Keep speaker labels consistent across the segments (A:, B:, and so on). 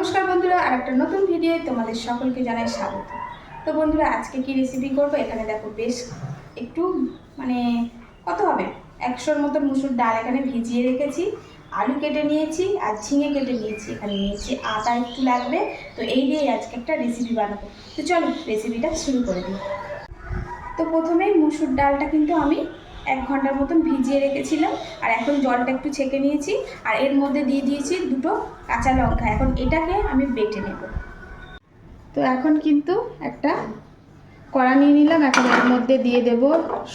A: নমস্কার বন্ধুরা, আরেকটা নতুন ভিডিও তোমাদের সকলকে জানাই স্বাগত। তো বন্ধুরা, আজকে কি রেসিপি করব? এখানে দেখো বেশ একটু মানে কত হবে 100-র মতো মুসুর ডাল এখানে ভিজিয়ে রেখেছি, আলু কেটে নিয়েছি আর ঝিঙে কেটে নিয়েছি, এখানে নিয়েছি আদা একটু লাগবে। তো এই দিয়ে আজকে একটা রেসিপি বানাবো। তো চলো রেসিপিটা শুরু করে দিই। তো প্রথমেই মুসুর ডালটা কিন্তু আমি 1 ঘন্টার মতন ভিজিয়ে রেখেছিলাম, আর এখন জলটা একটু ছেঁকে নিয়েছি, আর এর মধ্যে দিয়ে দিয়েছি 2টো কাঁচা লঙ্কা। এখন এটাকে আমি বেটে নেব। তো এখন কিন্তু একটা কড়া নিয়ে নিলাম, এখন এর মধ্যে দিয়ে দেব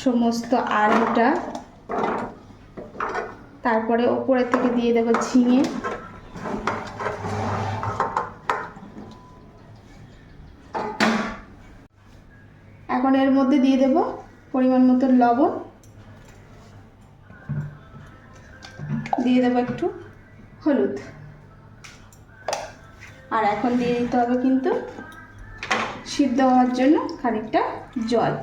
A: সমস্ত আলুটা, তারপরে ওপরে থেকে দিয়ে দেব ঝিঙে, এখন এর মধ্যে দিয়ে দেব পরিমাণ মতো লবণ, দিয়ে দেবো একটু হলুদ, আর এখন দিয়ে দিতে হবে কিন্তু সিদ্ধ হওয়ার জন্য খানিকটা জল।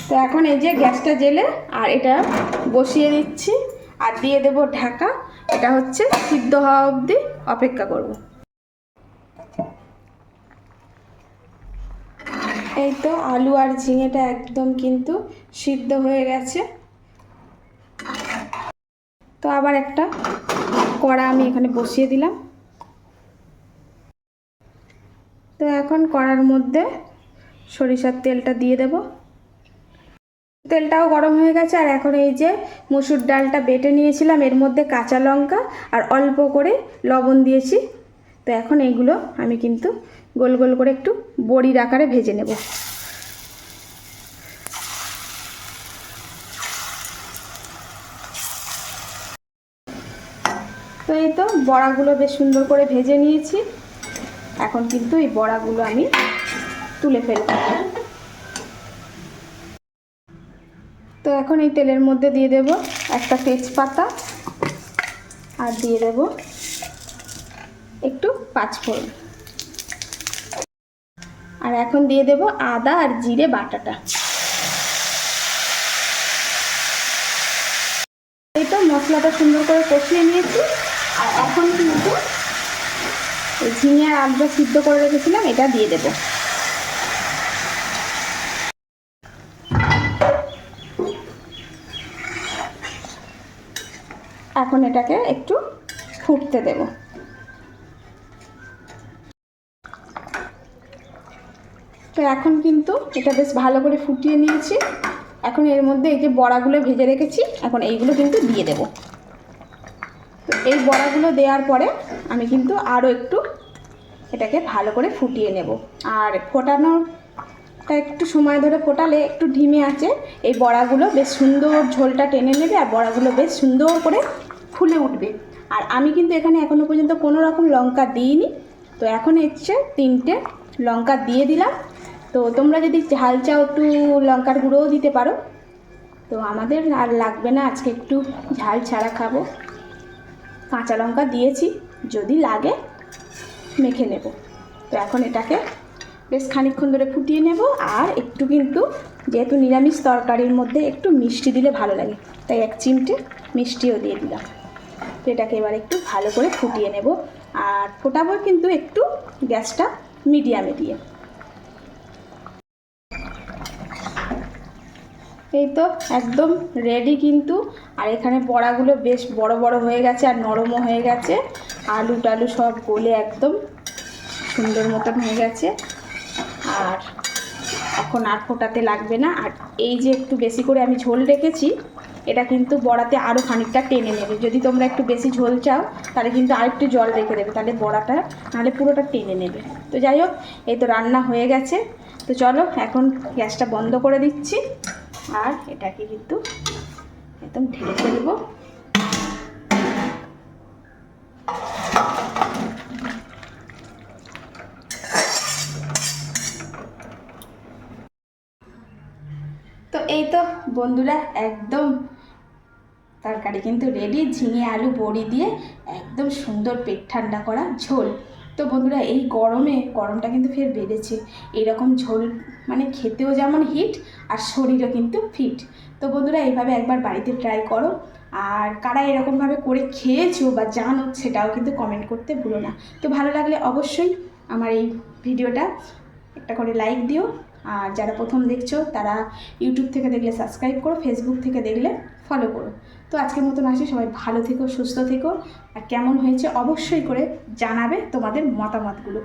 A: তো এখন এই যে গ্যাসটা জেলে আর এটা বসিয়ে দিচ্ছি, আর দিয়ে দেব ঢাকা। এটা হচ্ছে সিদ্ধ হওয়া অবধি অপেক্ষা করব। এই তো আলু আর ঝিঙেটা একদম কিন্তু সিদ্ধ হয়ে গেছে। তো আবার একটা কড়া আমি এখানে বসিয়ে দিলাম। তো এখন কড়ার মধ্যে সরিষার তেলটা দিয়ে দেব। তেলটাও গরম হয়ে গেছে, আর এখন এই যে মুসুর ডালটা বেটে নিয়েছিলাম, এর মধ্যে কাঁচা লঙ্কা আর অল্প করে লবণ দিয়েছি। তো এখন এইগুলো আমি কিন্তু গোল গোল করে একটু বড়ির আকারে ভেজে নেব। তো এই তো বড়াগুলো বেশ সুন্দর করে ভেজে নিয়েছি, এখন কিন্তু এই বড়াগুলো আমি তুলে ফেলব। তো এখন এই তেলের মধ্যে দিয়ে দেব একটা তেজপাতা, আর দিয়ে দেব একটু পাঁচফোড়ন, আর এখন দিয়ে দেব আদা আর জিরে বাটাটা। এই তো মশলাটা সুন্দর করে কষিয়ে নিয়েছি, আর এখন কিন্তু ঝিঙে আর আলুটা সিদ্ধ করে রেখেছিলাম এটা দিয়ে দেব। এখন এটাকে একটু ফুটতে দেব। তো এখন কিন্তু এটা বেশ ভালো করে ফুটিয়ে নিয়েছি। এখন এর মধ্যে এই যে বড়াগুলো ভেজে রেখেছি, এখন এইগুলো কিন্তু দিয়ে দেব। তো এই বড়াগুলো দেওয়ার পরে আমি কিন্তু আরও একটু এটাকে ভালো করে ফুটিয়ে নেব। আর ফোটানোটা একটু সময় ধরে ফোটালে একটু ধিমে আছে, এই বড়াগুলো বেশ সুন্দর ঝোলটা টেনে নেবে, আর বড়াগুলো বেশ সুন্দর করে ফুলে উঠবে। আর আমি কিন্তু এখানে এখনও পর্যন্ত কোনো রকম লঙ্কা দিইনি। তো এখন হচ্ছে 3টে লঙ্কা দিয়ে দিলাম। তো তোমরা যদি ঝাল চাও একটু লঙ্কার গুঁড়োও দিতে পারো। তো আমাদের আর লাগবে না, আজকে একটু ঝাল ছাড়া খাবো। কাঁচা লঙ্কা দিয়েছি, যদি লাগে মেখে নেব। তো এখন এটাকে বেশ খানিকক্ষণ ধরে ফুটিয়ে নেব। আর একটু কিন্তু যেহেতু নিরামিষ তরকারির মধ্যে একটু মিষ্টি দিলে ভালো লাগে, তাই 1 চিমটে মিষ্টিও দিয়ে দিলাম। তো এটাকে এবার একটু ভালো করে ফুটিয়ে নেব, আর ফোটাবো কিন্তু একটু গ্যাসটা মিডিয়ামে দিয়ে। এই তো একদম রেডি কিন্তু। আর এখানে বড়াগুলো বেশ বড় বড় হয়ে গেছে, আর নরমও হয়ে গেছে, আলু টালু সব গলে একদম সুন্দর মতন হয়ে গেছে। আর এখন আর ফোটাতে লাগবে না। আর এই যে একটু বেশি করে আমি ঝোল রেখেছি, এটা কিন্তু বড়াতে আরও খানিকটা টেনে নেবে। যদি তোমরা একটু বেশি ঝোল চাও তাহলে কিন্তু আরেকটু জল রেখে দেবে, তাহলে বড়াটা নাহলে পুরোটা টেনে নেবে। তো যাই হোক, এই তো রান্না হয়ে গেছে। তো চলো এখন গ্যাসটা বন্ধ করে দিচ্ছি, আর এটাকে কিন্তু একদম ঢেলে ফেলবো। তো এই তো বন্ধুরা, একদম তরকারি কিন্তু রেডি। ঝিঙে আলু বড়ি দিয়ে একদম সুন্দর পেট ঠান্ডা করা ঝোল। তো বন্ধুরা, এই গরমটা কিন্তু ফের বেড়েছে, এইরকম ঝোল মানে খেতেও যেমন হিট আর শরীরও কিন্তু ফিট। তো বন্ধুরা এইভাবে একবার বাড়িতে ট্রাই করো, আর কারা এরকমভাবে করে খেয়েছো বা জানো সেটাও কিন্তু কমেন্ট করতে ভুলো না। তো ভালো লাগলে অবশ্যই আমার এই ভিডিওটা একটা করে লাইক দিও, আর যারা প্রথম দেখছো তারা ইউটিউব থেকে দেখলে সাবস্ক্রাইব করো, ফেসবুক থেকে দেখলে ফলো করো। তো আজকের মতন আসি, সবাই ভালো থেকো, সুস্থ থেকো, আর কেমন হয়েছে অবশ্যই করে জানাবে তোমাদের মতামতগুলো।